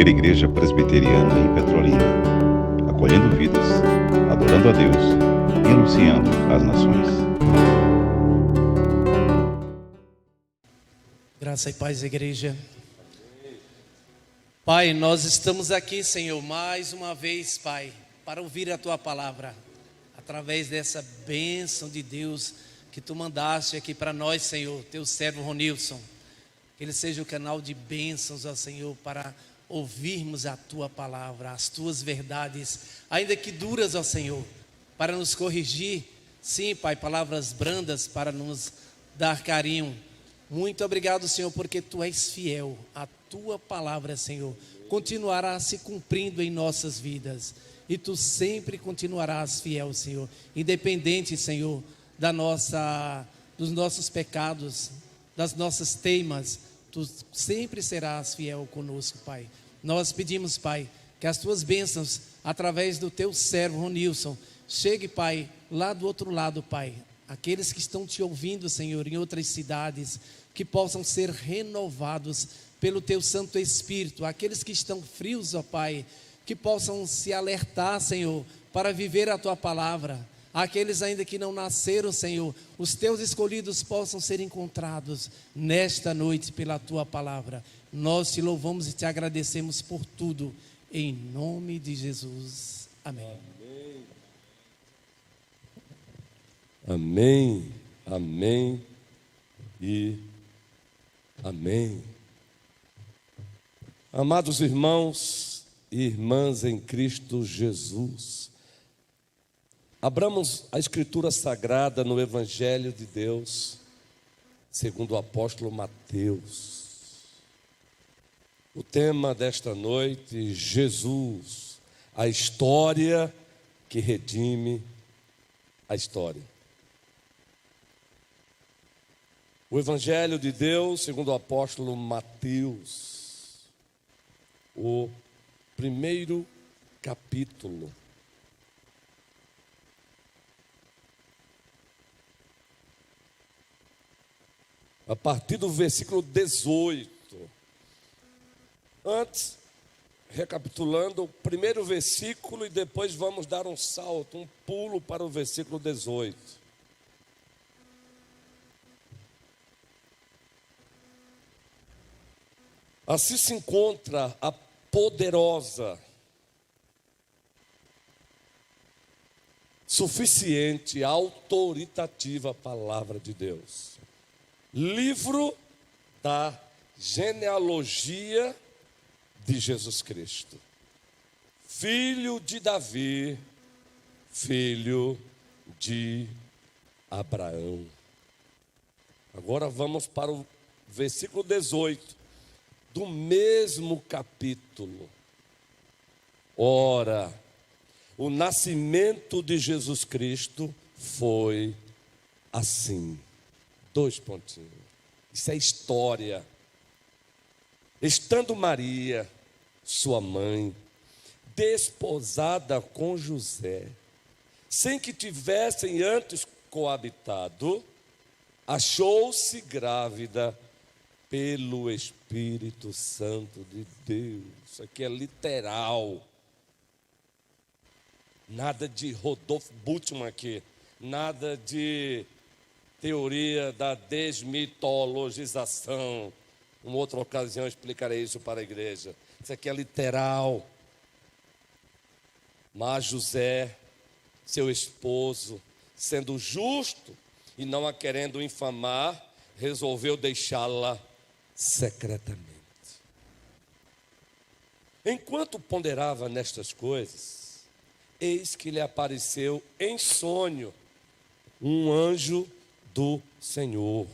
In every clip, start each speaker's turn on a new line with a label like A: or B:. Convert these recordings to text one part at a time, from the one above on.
A: primeira igreja presbiteriana em Petrolina, acolhendo vidas, adorando a Deus e anunciando às nações.
B: Graça e paz, igreja. Pai, nós estamos aqui, Senhor, mais uma vez, Pai, para ouvir a Tua palavra, através dessa bênção de Deus que Tu mandaste aqui para nós, Senhor, Teu servo Ronilson. Que ele seja o canal de bênçãos, ó Senhor, para ouvirmos a Tua palavra, as Tuas verdades, ainda que duras, ó Senhor, para nos corrigir. Sim, Pai, palavras brandas para nos dar carinho. Muito obrigado, Senhor, porque Tu és fiel. A Tua palavra, Senhor, continuará se cumprindo em nossas vidas. E Tu sempre continuarás fiel, Senhor. Independente, Senhor, dos nossos pecados, das nossas teimas, Tu sempre serás fiel conosco, Pai. Nós pedimos, Pai, que as Tuas bênçãos, através do Teu servo Ronilson, chegue, Pai, lá do outro lado, Pai. Aqueles que estão Te ouvindo, Senhor, em outras cidades, que possam ser renovados pelo Teu Santo Espírito. Aqueles que estão frios, ó Pai, que possam se alertar, Senhor, para viver a Tua palavra. Aqueles ainda que não nasceram, Senhor, os Teus escolhidos possam ser encontrados nesta noite pela Tua palavra. Nós Te louvamos e Te agradecemos por tudo, em nome de Jesus. Amém.
C: Amém, amém e amém. Amados irmãos e irmãs em Cristo Jesus, abramos a Escritura Sagrada no Evangelho de Deus, segundo o apóstolo Mateus. O tema desta noite: Jesus, a história que redime a história. O Evangelho de Deus, segundo o apóstolo Mateus, o primeiro capítulo. A partir do versículo 18. Antes, recapitulando o primeiro versículo e depois vamos dar um salto, um pulo para o versículo 18. Assim se encontra a poderosa, suficiente, autoritativa palavra de Deus. Livro da genealogia de Jesus Cristo, filho de Davi, filho de Abraão. Agora vamos para o versículo 18 do mesmo capítulo. Ora, o nascimento de Jesus Cristo foi assim. 2 pontinhos. Isso é história. Estando Maria, sua mãe, desposada com José, sem que tivessem antes coabitado, achou-se grávida pelo Espírito Santo de Deus. Isso aqui é literal. Nada de Rodolfo Bultmann aqui. Nada de teoria da desmitologização. Em outra ocasião eu explicarei isso para a igreja. Isso aqui é literal. Mas José, seu esposo, sendo justo e não a querendo infamar, resolveu deixá-la secretamente. Enquanto ponderava nestas coisas, eis que lhe apareceu em sonho um anjo do Senhor,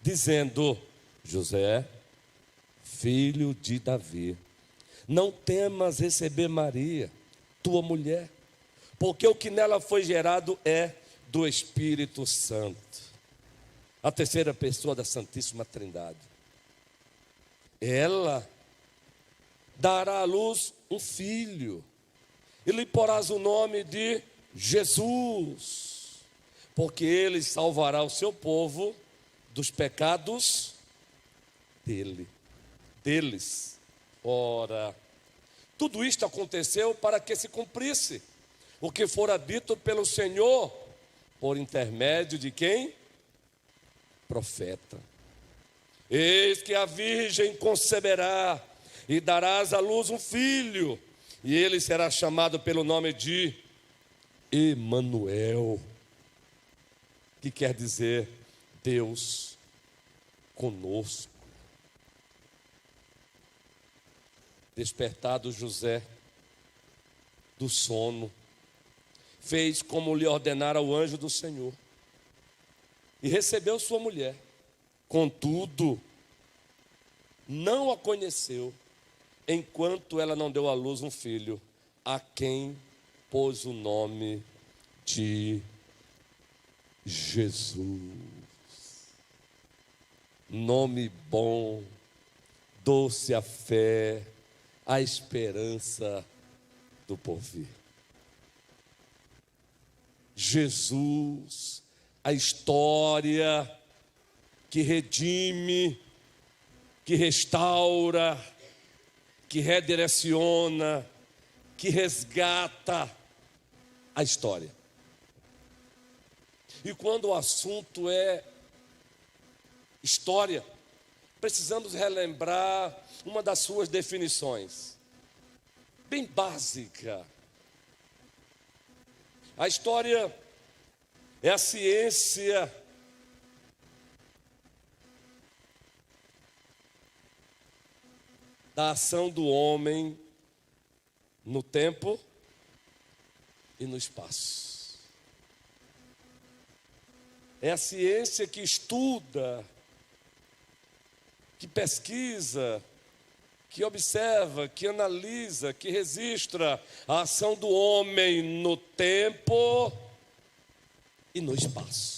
C: dizendo: José, filho de Davi, não temas receber Maria, tua mulher, porque o que nela foi gerado é do Espírito Santo, a terceira pessoa da Santíssima Trindade. Ela dará à luz um filho, e lhe porás o nome de Jesus, porque ele salvará o seu povo dos pecados deles. Ora, tudo isto aconteceu para que se cumprisse o que fora dito pelo Senhor, por intermédio de quem? Profeta. Eis que a virgem conceberá e darás à luz um filho, e ele será chamado pelo nome de Emanuel, que quer dizer Deus conosco. Despertado José do sono, fez como lhe ordenara o anjo do Senhor, e recebeu sua mulher. Contudo, não a conheceu, enquanto ela não deu à luz um filho, a quem pôs o nome de Jesus. Nome bom, doce a fé, a esperança do porvir. Jesus, a história que redime, que restaura, que redireciona, que resgata a história. E quando o assunto é história, precisamos relembrar uma das suas definições, bem básica. A história é a ciência da ação do homem no tempo e no espaço. É a ciência que estuda, que pesquisa, que observa, que analisa, que registra a ação do homem no tempo e no espaço.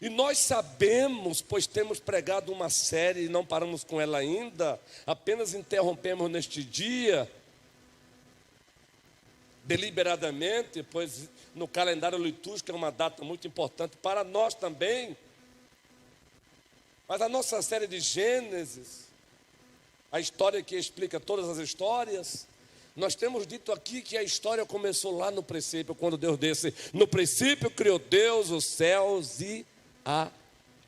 C: E nós sabemos, pois temos pregado uma série e não paramos com ela ainda, apenas interrompemos neste dia, deliberadamente, pois no calendário litúrgico é uma data muito importante para nós também. Mas a nossa série de Gênesis, a história que explica todas as histórias, nós temos dito aqui que a história começou lá no princípio, quando Deus disse: no princípio criou Deus os céus e a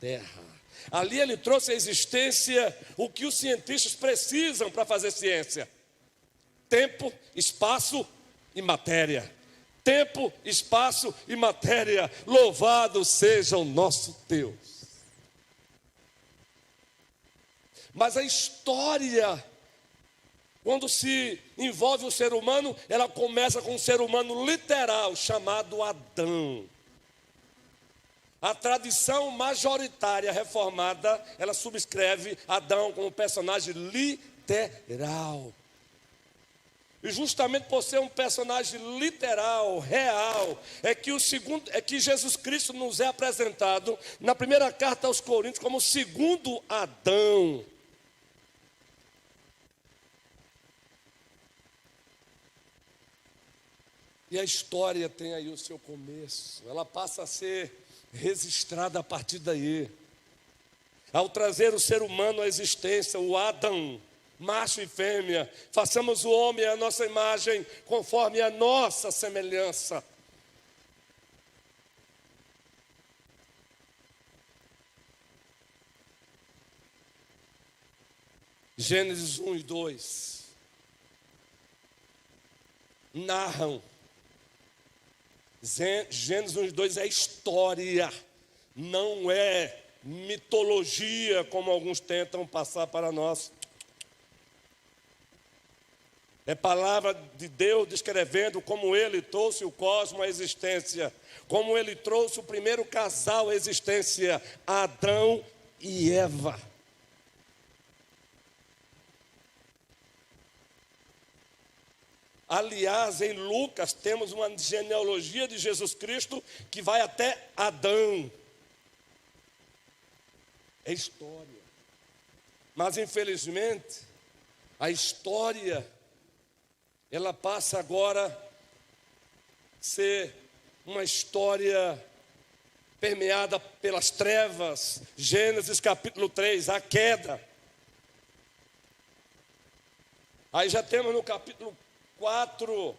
C: terra. Ali ele trouxe à existência o que os cientistas precisam para fazer ciência: tempo, espaço e matéria. Tempo, espaço e matéria. Louvado seja o nosso Deus. Mas a história, quando se envolve o ser humano, ela começa com um ser humano literal, chamado Adão. A tradição majoritária reformada, ela subscreve Adão como personagem literal. E justamente por ser um personagem literal, real, é que Jesus Cristo nos é apresentado na primeira carta aos Coríntios como o segundo Adão. E a história tem aí o seu começo, ela passa a ser registrada a partir daí. Ao trazer o ser humano à existência, o Adão, macho e fêmea, façamos o homem à nossa imagem, conforme a nossa semelhança. Gênesis 1 e 2 narram. Gênesis 1 e 2 é história, não é mitologia, como alguns tentam passar para nós. É palavra de Deus descrevendo como Ele trouxe o cosmos à existência, como Ele trouxe o primeiro casal à existência, Adão e Eva. Aliás, em Lucas temos uma genealogia de Jesus Cristo que vai até Adão. É história. Mas infelizmente, a história, ela passa agora a ser uma história permeada pelas trevas. Gênesis capítulo 3, a queda. Aí já temos no capítulo 4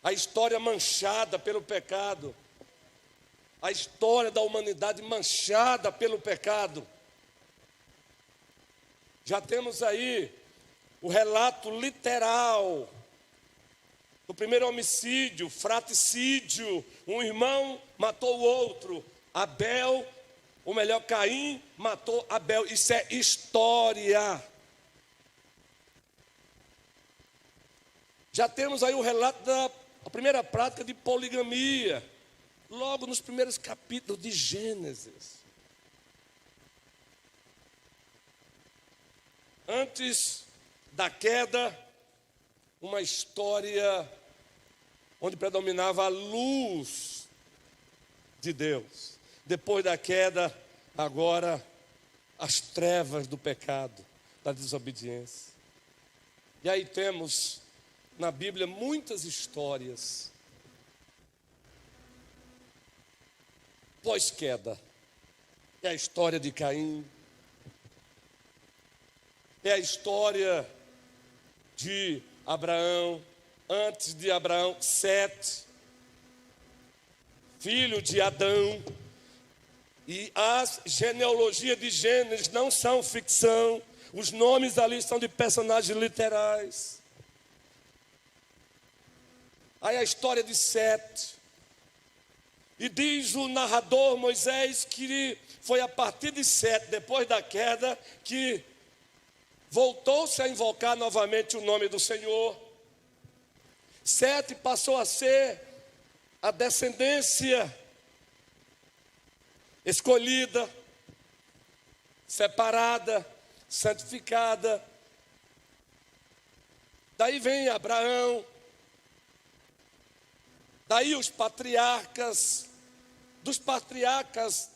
C: a história manchada pelo pecado. A história da humanidade manchada pelo pecado. Já temos aí o relato literal do primeiro homicídio, fratricídio. Um irmão matou o outro. Abel, ou melhor, Caim matou Abel. Isso é história. Já temos aí o relato da primeira prática de poligamia, logo nos primeiros capítulos de Gênesis. Antes da queda, uma história onde predominava a luz de Deus. Depois da queda, agora, as trevas do pecado, da desobediência. E aí temos na Bíblia muitas histórias pós-queda. É a história de Caim, é a história de Abraão, antes de Abraão, Sete, filho de Adão. E as genealogias de Gênesis não são ficção, os nomes ali são de personagens literais. Aí a história de Sete. E diz o narrador Moisés que foi a partir de Sete, depois da queda, que voltou-se a invocar novamente o nome do Senhor. Sete passou a ser a descendência escolhida, separada, santificada. Daí vem Abraão. Daí os patriarcas, dos patriarcas,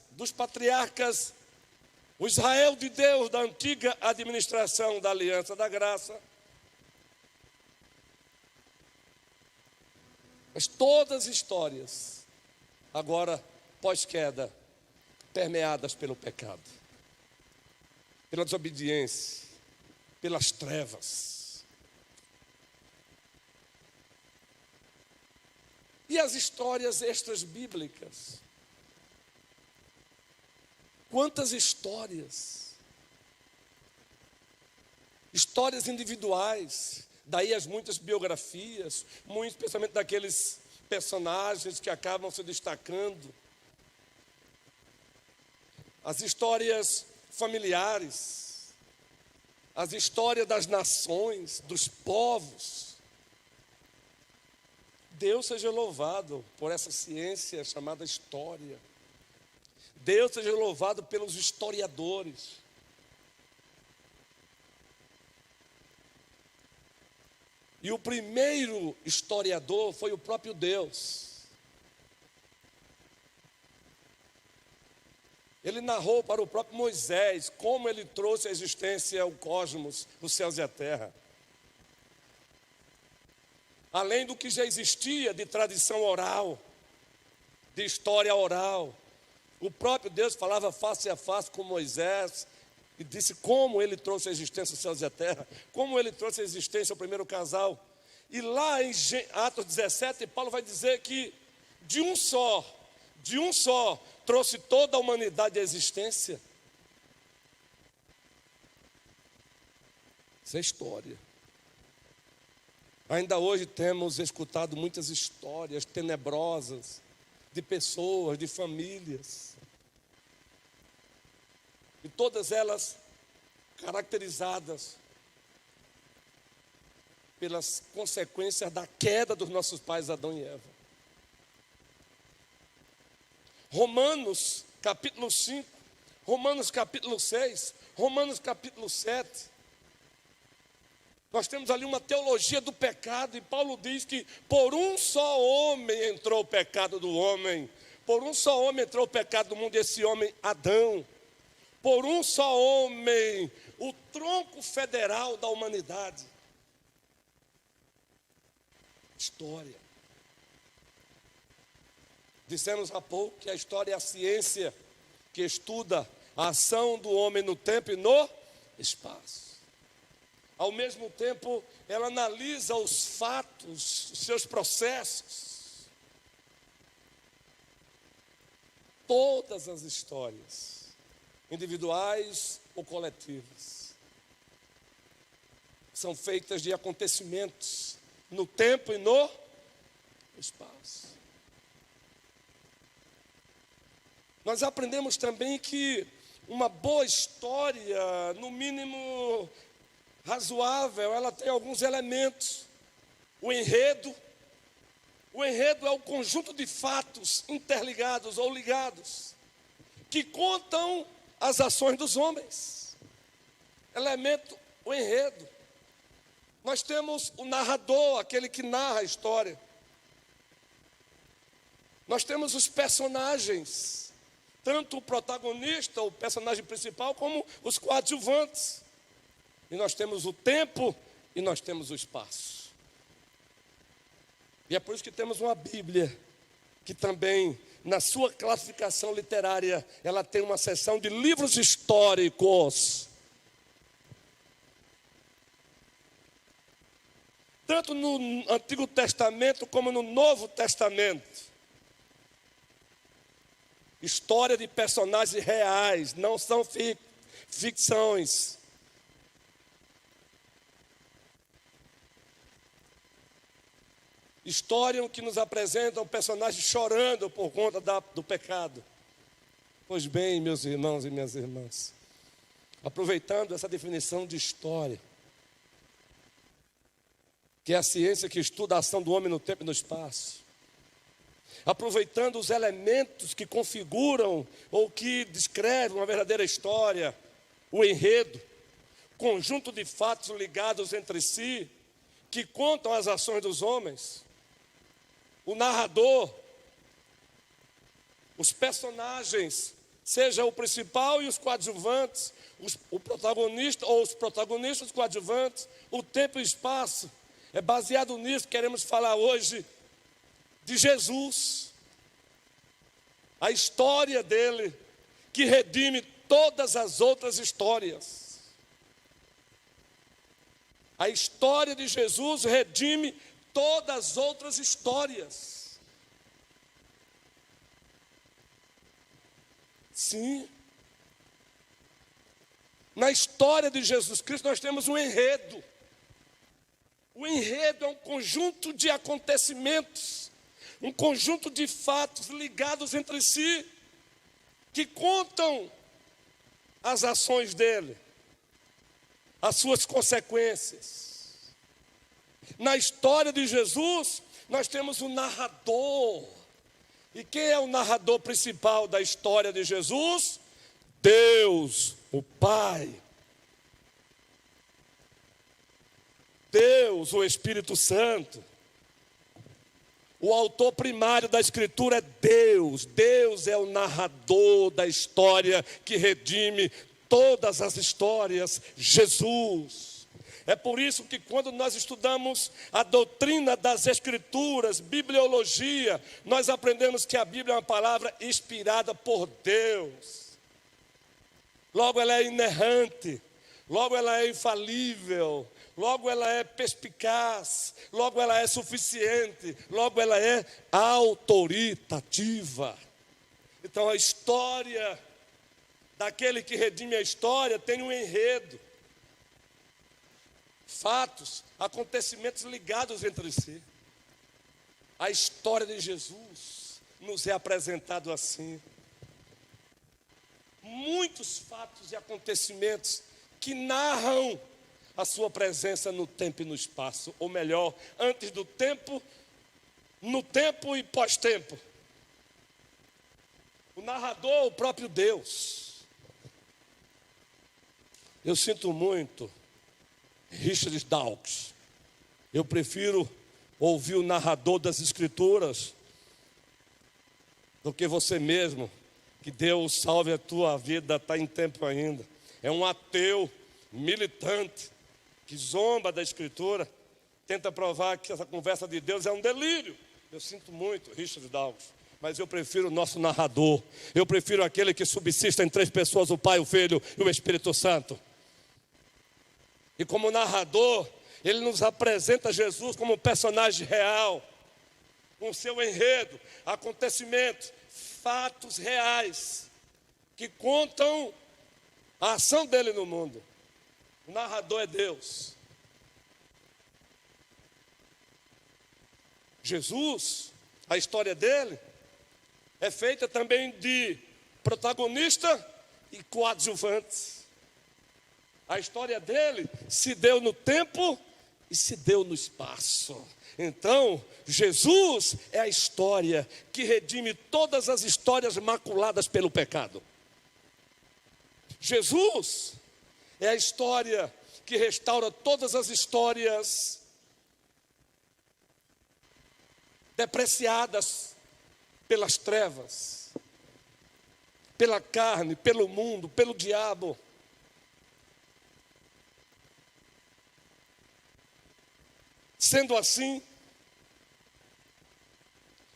C: o Israel de Deus da antiga administração da Aliança da Graça. Mas todas as histórias, agora pós-queda, permeadas pelo pecado, pela desobediência, pelas trevas. E as histórias extras bíblicas? Quantas histórias? Histórias individuais, daí as muitas biografias, muito especialmente daqueles personagens que acabam se destacando. As histórias familiares, as histórias das nações, dos povos. Deus seja louvado por essa ciência chamada história. Deus seja louvado pelos historiadores. E o primeiro historiador foi o próprio Deus. Ele narrou para o próprio Moisés como ele trouxe à existência o cosmos, os céus e a terra. Além do que já existia de tradição oral, de história oral, o próprio Deus falava face a face com Moisés e disse como ele trouxe à existência os céus e a terra, como ele trouxe à existência o primeiro casal. E lá em Atos 17, Paulo vai dizer que de um só, trouxe toda a humanidade à existência. Isso é história. Ainda hoje temos escutado muitas histórias tenebrosas de pessoas, de famílias. E todas elas caracterizadas pelas consequências da queda dos nossos pais Adão e Eva. Romanos capítulo 5, Romanos capítulo 6, Romanos capítulo 7. Nós temos ali uma teologia do pecado, e Paulo diz que por um só homem entrou o pecado do homem, por um só homem entrou o pecado do mundo, e esse homem, Adão. Por um só homem, o tronco federal da humanidade. História. Dissemos há pouco que a história é a ciência que estuda a ação do homem no tempo e no espaço. Ao mesmo tempo, ela analisa os fatos, os seus processos. Todas as histórias, individuais ou coletivas, são feitas de acontecimentos no tempo e no espaço. Nós aprendemos também que uma boa história, no mínimo razoável, ela tem alguns elementos. O enredo é o conjunto de fatos interligados ou ligados, que contam as ações dos homens. Elemento, o enredo. Nós temos o narrador, aquele que narra a história. Nós temos os personagens, tanto o protagonista, o personagem principal, como os coadjuvantes. E nós temos o tempo e nós temos o espaço. E é por isso que temos uma Bíblia, que também, na sua classificação literária, ela tem uma seção de livros históricos. Tanto no Antigo Testamento como no Novo Testamento. História de personagens reais, não são ficções. História que nos apresenta um personagem chorando por conta do pecado. Pois bem, meus irmãos e minhas irmãs, aproveitando essa definição de história, que é a ciência que estuda a ação do homem no tempo e no espaço, aproveitando os elementos que configuram ou que descrevem uma verdadeira história, o enredo, conjunto de fatos ligados entre si, que contam as ações dos homens, o narrador, os personagens, seja o principal e os coadjuvantes, o protagonista ou os protagonistas, os coadjuvantes, o tempo e o espaço. É baseado nisso que queremos falar hoje de Jesus, a história dele, que redime todas as outras histórias. A história de Jesus redime todas as outras histórias. Sim. Na história de Jesus Cristo nós temos um enredo. O enredo é um conjunto de acontecimentos, um conjunto de fatos ligados entre si, que contam as ações dele, as suas consequências. Na história de Jesus, nós temos um narrador. E quem é o narrador principal da história de Jesus? Deus, o Pai. Deus, o Espírito Santo. O autor primário da Escritura é Deus. Deus é o narrador da história que redime todas as histórias, Jesus. É por isso que quando nós estudamos a doutrina das Escrituras, bibliologia, nós aprendemos que a Bíblia é uma palavra inspirada por Deus. Logo ela é inerrante, logo ela é infalível, logo ela é perspicaz, logo ela é suficiente, logo ela é autoritativa. Então a história daquele que redime a história tem um enredo, fatos, acontecimentos ligados entre si. A história de Jesus nos é apresentado assim. Muitos fatos e acontecimentos que narram a sua presença no tempo e no espaço, ou melhor, antes do tempo, no tempo e pós-tempo. O narrador, o próprio Deus. Eu sinto muito, Richard Dawkins. Eu prefiro ouvir o narrador das Escrituras do que você mesmo. Que Deus salve a tua vida, está em tempo ainda. É um ateu militante que zomba da Escritura, tenta provar que essa conversa de Deus é um delírio. Eu sinto muito, Richard Dawkins, mas eu prefiro o nosso narrador. Eu prefiro aquele que subsiste em três pessoas, o Pai, o Filho e o Espírito Santo. E como narrador, ele nos apresenta Jesus como um personagem real, com seu enredo, acontecimentos, fatos reais, que contam a ação dele no mundo. O narrador é Deus. Jesus, a história dele, é feita também de protagonista e coadjuvantes. A história dele se deu no tempo e se deu no espaço. Então, Jesus é a história que redime todas as histórias maculadas pelo pecado. Jesus é a história que restaura todas as histórias depreciadas pelas trevas, pela carne, pelo mundo, pelo diabo. Sendo assim,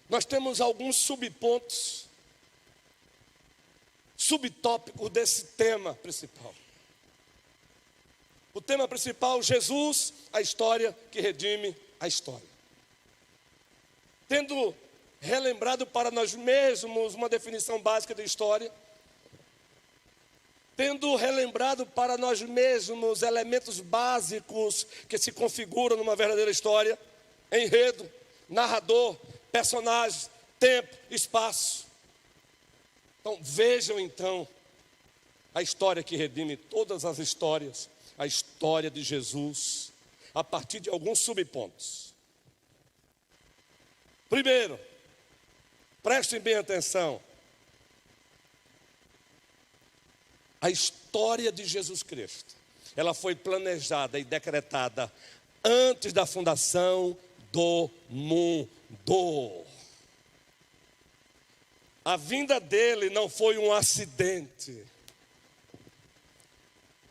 C: nós temos alguns subpontos, subtópicos desse tema principal. O tema principal, Jesus, a história que redime a história. Tendo relembrado para nós mesmos uma definição básica de história, tendo relembrado para nós mesmos elementos básicos que se configuram numa verdadeira história: enredo, narrador, personagem, tempo, espaço. Então vejam então a história que redime todas as histórias, a história de Jesus, a partir de alguns subpontos. Primeiro, prestem bem atenção. A história de Jesus Cristo, ela foi planejada e decretada antes da fundação do mundo. A vinda dele não foi um acidente.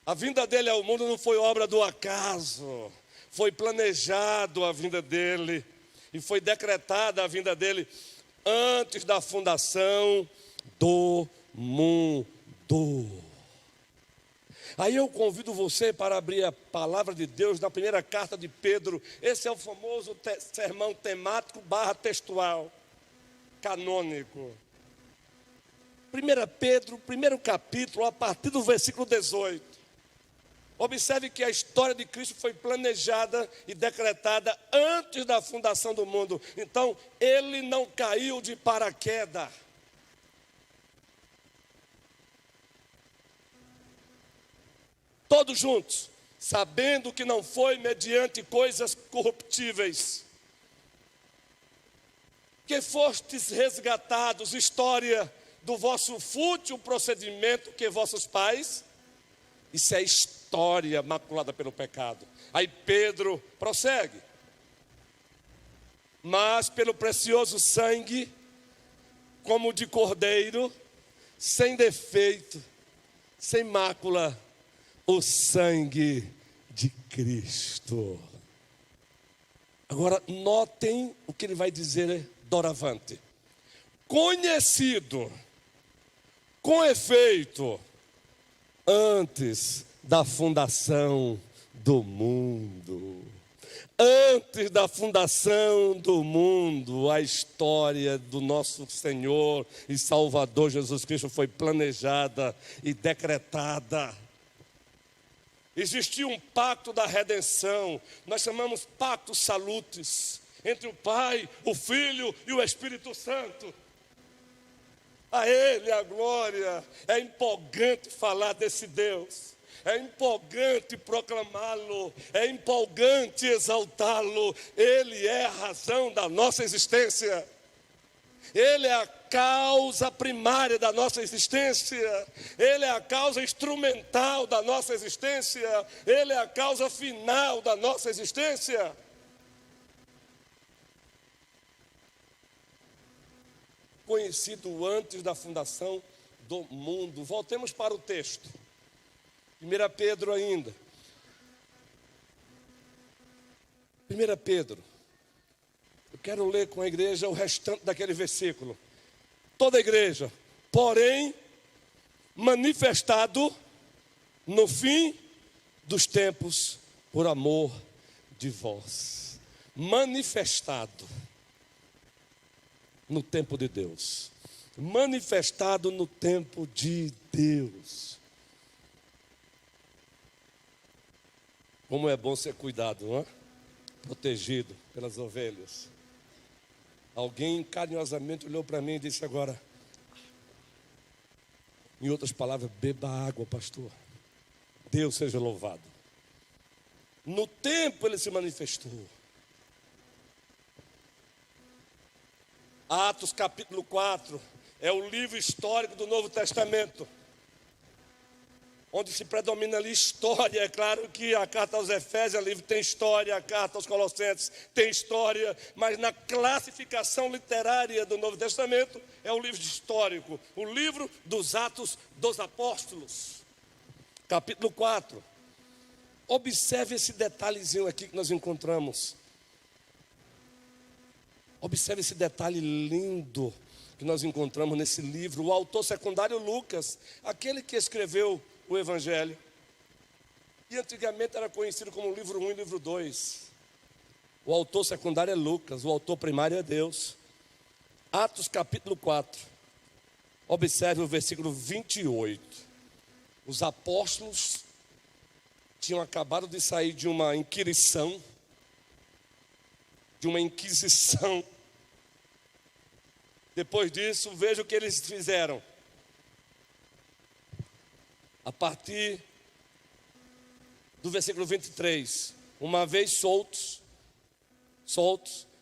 C: A vinda dele ao mundo não foi obra do acaso. Foi planejado a vinda dele e foi decretada a vinda dele antes da fundação do mundo. Aí eu convido você para abrir a palavra de Deus na primeira carta de Pedro. Esse é o famoso sermão temático / textual, canônico. 1 Pedro, primeiro capítulo, a partir do versículo 18. Observe que a história de Cristo foi planejada e decretada antes da fundação do mundo. Então, ele não caiu de paraquedas. Todos juntos, sabendo que não foi mediante coisas corruptíveis que fostes resgatados, história do vosso fútil procedimento que vossos pais. Isso é história maculada pelo pecado. Aí Pedro prossegue: mas pelo precioso sangue, como de cordeiro, sem defeito, sem mácula, o sangue de Cristo. Agora notem o que ele vai dizer doravante: conhecido com efeito antes da fundação do mundo. Antes da fundação do mundo, a história do nosso Senhor e Salvador Jesus Cristo foi planejada e decretada. Existia um pacto da redenção, nós chamamos pacto salutis, entre o Pai, o Filho e o Espírito Santo. A Ele a glória. É empolgante falar desse Deus, é empolgante proclamá-lo, é empolgante exaltá-lo. Ele é a razão da nossa existência. Ele é a causa primária da nossa existência. Ele é a causa instrumental da nossa existência. Ele é a causa final da nossa existência. Conhecido antes da fundação do mundo. Voltemos para o texto. 1 Pedro ainda. 1 Pedro. Eu quero ler com a igreja o restante daquele versículo. Toda a igreja. Porém, manifestado no fim dos tempos, por amor de vós, manifestado no tempo de Deus. Manifestado no tempo de Deus. Como é bom ser cuidado, não é? Protegido pelas ovelhas. Alguém carinhosamente olhou para mim e disse agora, em outras palavras, beba água, pastor. Deus seja louvado. No tempo ele se manifestou. Atos capítulo 4 é o livro histórico do Novo Testamento, onde se predomina ali história. É claro que a carta aos Efésios, livro tem história, a carta aos Colossenses tem história, mas na classificação literária do Novo Testamento é o livro histórico, o livro dos Atos dos Apóstolos, capítulo 4. Observe esse detalhezinho aqui que nós encontramos. Observe esse detalhe lindo que nós encontramos nesse livro. O autor secundário Lucas, aquele que escreveu o Evangelho, e antigamente era conhecido como livro 1 e livro 2. O autor secundário é Lucas, o autor primário é Deus. Atos capítulo 4. Observe o versículo 28. Os apóstolos tinham acabado de sair de uma inquirição, de uma inquisição. Depois disso, veja o que eles fizeram. A partir do versículo 23. Uma vez soltos,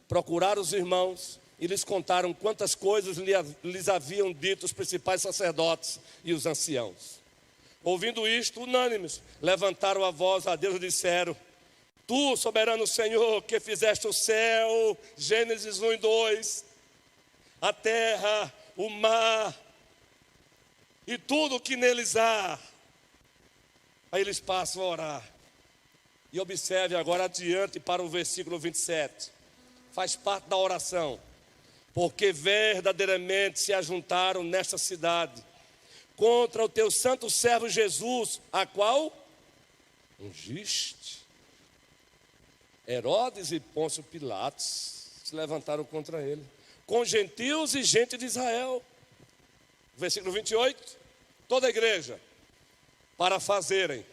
C: procuraram os irmãos e lhes contaram quantas coisas lhes haviam dito os principais sacerdotes e os anciãos. Ouvindo isto, unânimes, levantaram a voz a Deus e disseram: Tu, soberano Senhor, que fizeste o céu, Gênesis 1 e 2, a terra, o mar e tudo o que neles há. Aí eles passam a orar. E observe agora adiante para o versículo 27. Faz parte da oração. Porque verdadeiramente se ajuntaram nesta cidade contra o teu santo servo Jesus, a qual ungiste. Herodes e Pôncio Pilatos se levantaram contra ele, com gentios e gente de Israel. Versículo 28. Toda a igreja, para fazerem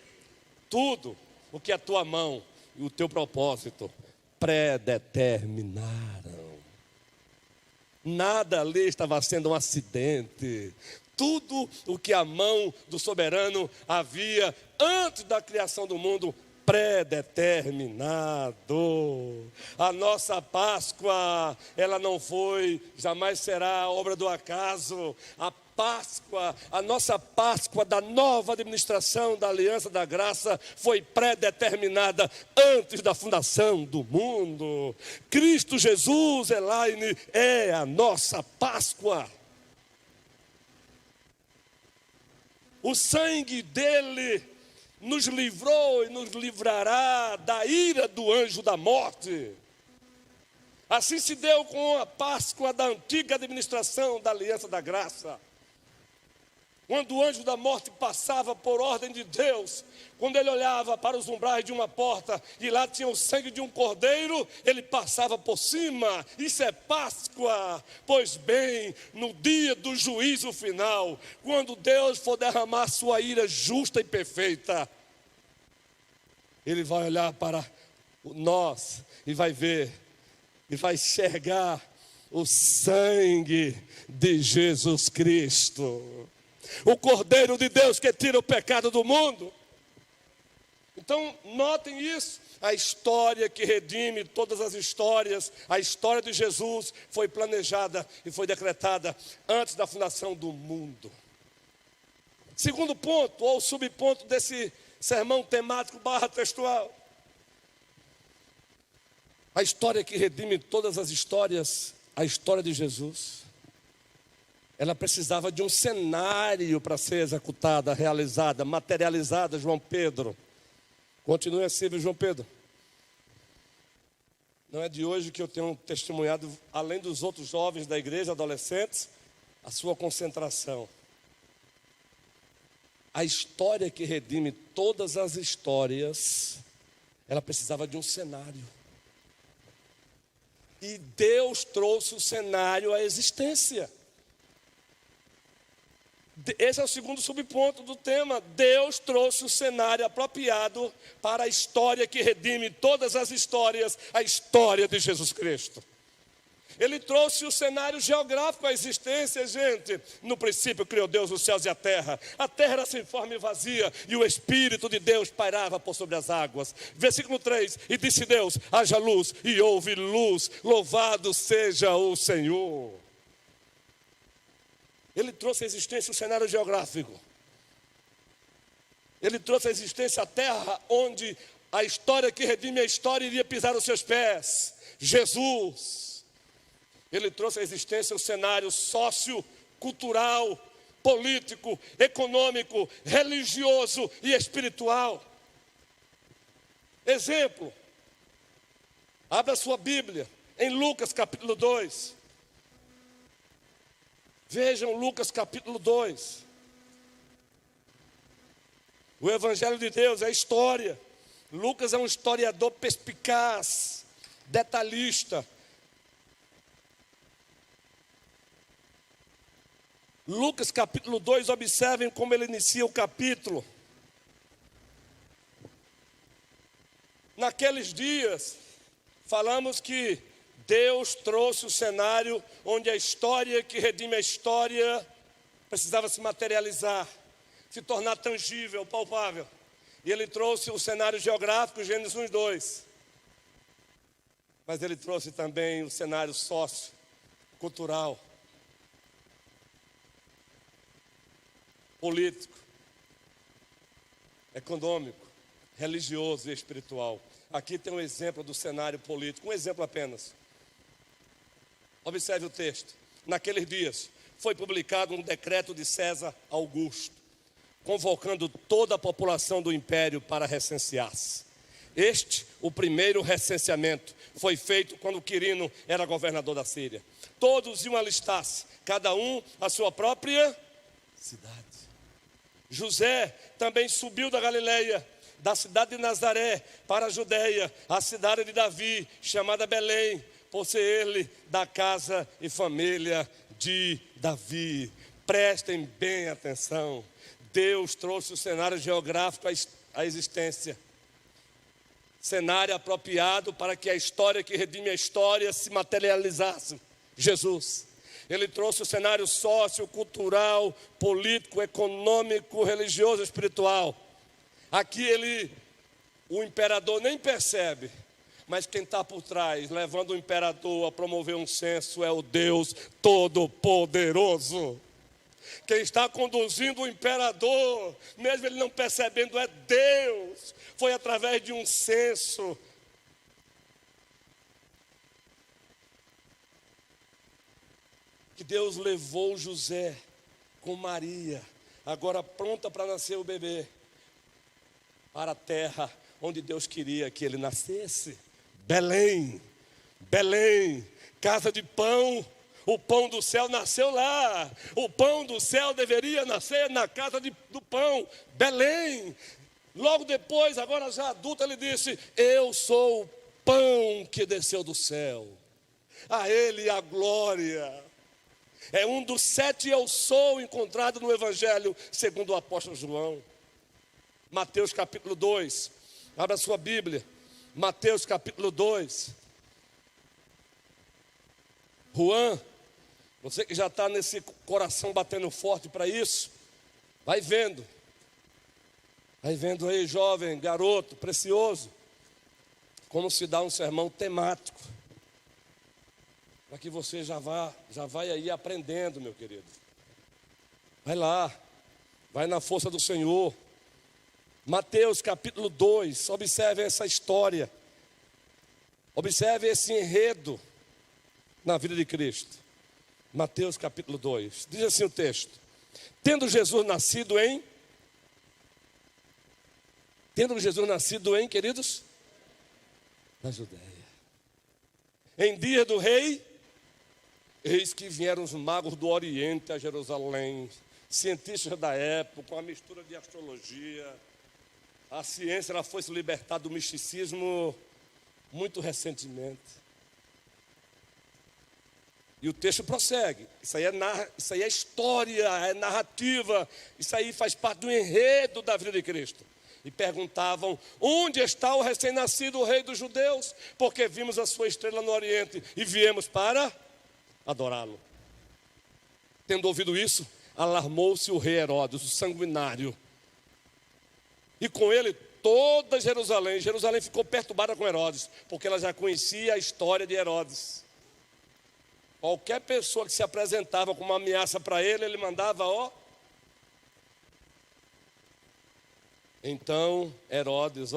C: tudo o que a tua mão e o teu propósito predeterminaram. Nada ali estava sendo um acidente. Tudo o que a mão do soberano havia antes da criação do mundo predeterminado. A nossa Páscoa, ela não foi, jamais será obra do acaso. A nossa Páscoa da nova administração da Aliança da Graça foi predeterminada antes da fundação do mundo. Cristo Jesus, Elaine, é a nossa Páscoa. O sangue dele nos livrou e nos livrará da ira do anjo da morte. Assim se deu com a Páscoa da antiga administração da Aliança da Graça. Quando o anjo da morte passava por ordem de Deus, quando ele olhava para os umbrais de uma porta e lá tinha o sangue de um cordeiro, ele passava por cima. Isso é Páscoa. Pois bem, no dia do juízo final, quando Deus for derramar sua ira justa e perfeita, ele vai olhar para nós e vai ver, e vai enxergar o sangue de Jesus Cristo, o Cordeiro de Deus que tira o pecado do mundo. Então, notem isso. A história que redime todas as histórias, a história de Jesus foi planejada e foi decretada antes da fundação do mundo. Segundo ponto, ou subponto desse sermão temático / textual. A história que redime todas as histórias, a história de Jesus, ela precisava de um cenário para ser executada, realizada, materializada. João Pedro, continue assim, João Pedro. Não é de hoje que eu tenho testemunhado, além dos outros jovens da igreja, adolescentes, a sua concentração. A história que redime todas as histórias ela precisava de um cenário. E Deus trouxe o cenário à existência. Esse é o segundo subponto do tema. Deus trouxe o cenário apropriado para a história que redime todas as histórias, a história de Jesus Cristo. Ele trouxe o cenário geográfico à existência, gente. No princípio criou Deus os céus e a terra. A terra era sem forma e vazia, e o Espírito de Deus pairava por sobre as águas. Versículo 3, e disse Deus, haja luz, e houve luz, louvado seja o Senhor. Ele trouxe à existência o cenário geográfico. Ele trouxe à existência a terra onde a história que redime a história iria pisar os seus pés. Jesus. Ele trouxe à existência o cenário sociocultural, político, econômico, religioso e espiritual. Exemplo. Abra sua Bíblia em Lucas capítulo 2. Vejam Lucas capítulo 2. O Evangelho de Deus é história. Lucas é um historiador perspicaz, detalhista. Lucas capítulo 2, observem como ele inicia o capítulo. Naqueles dias, falamos que Deus trouxe o cenário onde a história que redime a história precisava se materializar, se tornar tangível, palpável. E ele trouxe o cenário geográfico, Gênesis 1 e 2. Mas ele trouxe também o cenário sociocultural, político, econômico, religioso e espiritual. Aqui tem um exemplo do cenário político, um exemplo apenas. Observe o texto. Naqueles dias foi publicado um decreto de César Augusto, convocando toda a população do império para recensear-se. O primeiro recenseamento, foi feito quando Quirino era governador da Síria. Todos iam alistar-se, cada um a sua própria cidade. José também subiu da Galileia, da cidade de Nazaré, para a Judeia, a cidade de Davi, chamada Belém, por ser ele da casa e família de Davi. Prestem bem atenção. Deus trouxe o cenário geográfico à existência. Cenário apropriado para que a história que redime a história se materializasse. Jesus. Ele trouxe o cenário sociocultural, político, econômico, religioso, espiritual. Aqui o imperador nem percebe, mas quem está por trás, levando o imperador a promover um censo, é o Deus Todo-Poderoso. Quem está conduzindo o imperador, mesmo ele não percebendo, é Deus. Foi através de um censo. Que Deus levou José com Maria, agora pronta para nascer o bebê, para a terra onde Deus queria que ele nascesse. Belém, Belém, casa de pão. O pão do céu nasceu lá. O pão do céu deveria nascer na casa do pão, Belém. Logo depois, agora já adulto, ele disse: eu sou o pão que desceu do céu. A ele a glória. É um dos 7 eu sou encontrado no Evangelho segundo o apóstolo João. Mateus capítulo 2. Abra sua Bíblia. Mateus capítulo 2. Juan, você que já está nesse coração batendo forte para isso, vai vendo. Vai vendo aí, jovem, garoto, precioso, como se dá um sermão temático. Para que você já vai aí aprendendo, meu querido. Vai lá, vai na força do Senhor. Mateus capítulo 2, observe essa história. Observe esse enredo na vida de Cristo. Mateus capítulo 2, diz assim o texto: Tendo Jesus nascido em, queridos? Na Judeia. Em dia do rei, eis que vieram os magos do Oriente a Jerusalém, cientistas da época, com a mistura de astrologia, A ciência ela foi se libertar do misticismo muito recentemente. E o texto prossegue. Isso aí é história, é narrativa. Isso aí faz parte do enredo da vida de Cristo. E perguntavam: onde está o recém-nascido, o rei dos judeus? Porque vimos a sua estrela no Oriente e viemos para adorá-lo. Tendo ouvido isso, alarmou-se o rei Herodes, o sanguinário. E com ele toda Jerusalém. Jerusalém ficou perturbada com Herodes, porque ela já conhecia a história de Herodes. Qualquer pessoa que se apresentava com uma ameaça para ele, ele mandava, Então Herodes,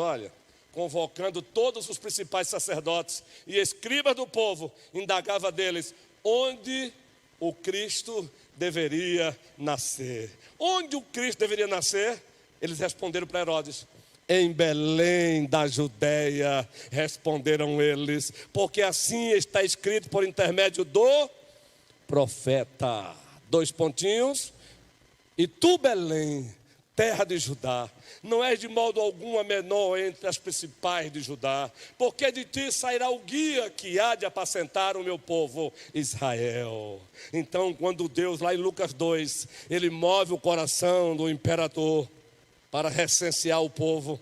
C: convocando todos os principais sacerdotes e escribas do povo, indagava deles onde o Cristo deveria nascer. Onde o Cristo deveria nascer? Eles responderam para Herodes: em Belém da Judéia, responderam eles, porque assim está escrito por intermédio do profeta. 2 pontinhos. E tu, Belém, terra de Judá, não és de modo algum a menor entre as principais de Judá, porque de ti sairá o guia que há de apacentar o meu povo Israel. Então, quando Deus, lá em Lucas 2, ele move o coração do imperador para recensear o povo,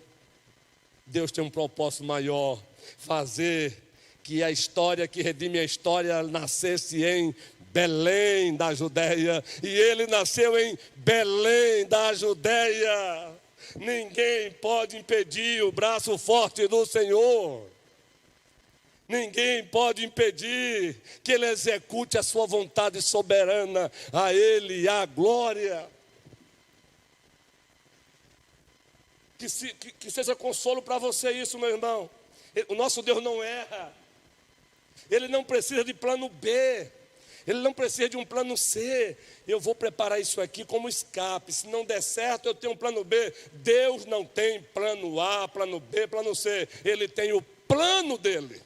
C: Deus tem um propósito maior: fazer que a história que redime a história nascesse em Belém da Judéia. E ele nasceu em Belém da Judéia. Ninguém pode impedir o braço forte do Senhor. Ninguém pode impedir que ele execute a sua vontade soberana. A ele a glória. Que seja consolo para você isso, meu irmão. O nosso Deus não erra. Ele não precisa de plano B. Ele não precisa de um plano C. Eu vou preparar isso aqui como escape. Se não der certo, eu tenho um plano B. Deus não tem plano A, plano B, plano C. Ele tem o plano dele.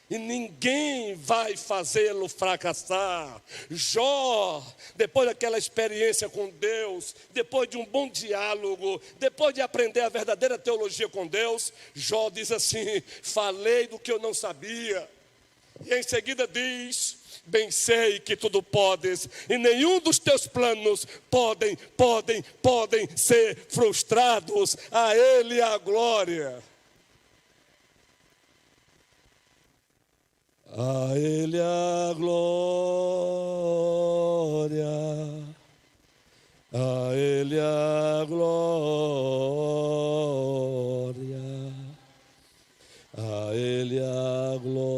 C: E ninguém vai fazê-lo fracassar. Jó, depois daquela experiência com Deus, depois de um bom diálogo, depois de aprender a verdadeira teologia com Deus, Jó diz assim: falei do que eu não sabia. E em seguida diz: bem sei que tudo podes, e nenhum dos teus planos podem ser frustrados. A ele a glória. A ele a glória, a ele a glória, a ele a glória,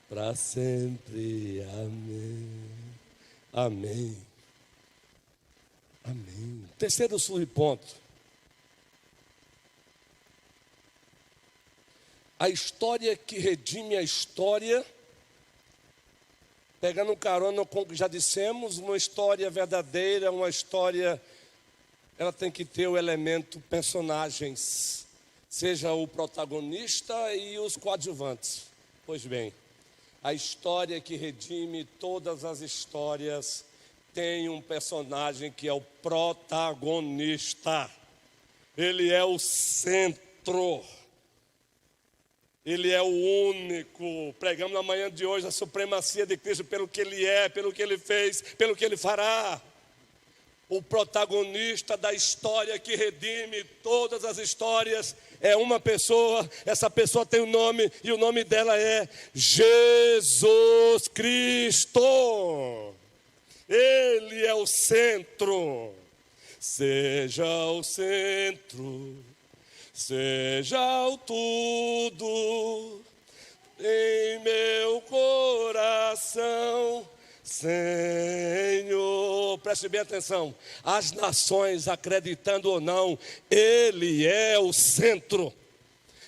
C: para sempre. Amém. Amém. Amém. Terceiro subponto. A história que redime a história, pegando carona com o que já dissemos, uma história verdadeira, uma história, ela tem que ter o elemento personagens, seja o protagonista e os coadjuvantes. Pois bem, a história que redime todas as histórias tem um personagem que é o protagonista. Ele é o centro. Ele é o único. Pregamos na manhã de hoje a supremacia de Cristo pelo que Ele é, pelo que Ele fez, pelo que Ele fará. O protagonista da história que redime todas as histórias é uma pessoa. Essa pessoa tem um nome e o nome dela é Jesus Cristo. Ele é o centro. Seja o centro, seja o tudo em meu coração, Senhor. Preste bem atenção. As nações, acreditando ou não, Ele é o centro.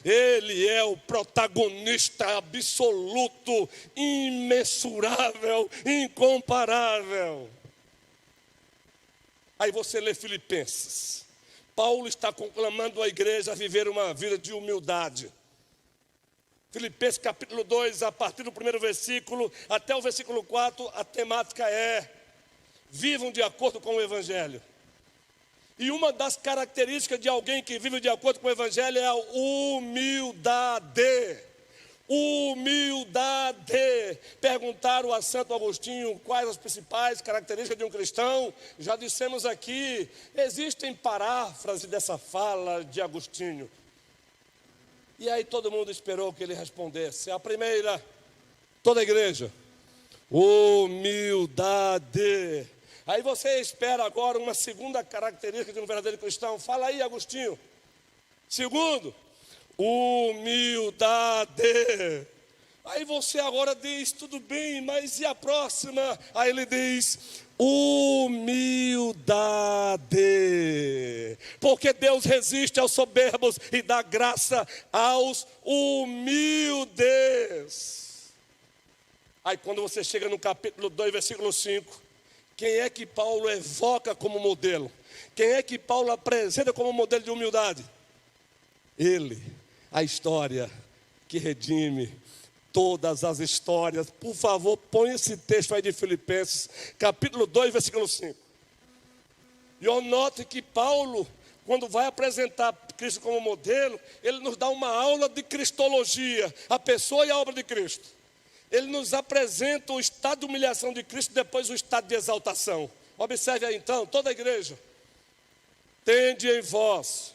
C: Ele é o protagonista absoluto, imensurável, incomparável. Aí você lê Filipenses. Paulo está conclamando a igreja a viver uma vida de humildade. Filipenses capítulo 2, a partir do primeiro versículo até o versículo 4, a temática é: vivam de acordo com o Evangelho. E uma das características de alguém que vive de acordo com o Evangelho é a humildade. Humildade. Perguntaram a Santo Agostinho quais as principais características de um cristão. Já dissemos aqui, existem paráfrases dessa fala de Agostinho. E aí todo mundo esperou que ele respondesse. A primeira, toda a igreja: humildade. Aí você espera agora uma segunda característica de um verdadeiro cristão. Fala aí, Agostinho. Segundo, humildade. Aí você agora diz, tudo bem, mas e a próxima? Aí ele diz, humildade. Porque Deus resiste aos soberbos e dá graça aos humildes. Aí quando você chega no capítulo 2, versículo 5, quem é que Paulo evoca como modelo? Quem é que Paulo apresenta como modelo de humildade? Ele, a história que redime todas as histórias. Por favor, põe esse texto aí de Filipenses, capítulo 2, versículo 5. E note que Paulo, quando vai apresentar Cristo como modelo, ele nos dá uma aula de cristologia, a pessoa e a obra de Cristo. Ele nos apresenta o estado de humilhação de Cristo, depois o estado de exaltação. Observe aí então, toda a igreja: tende em vós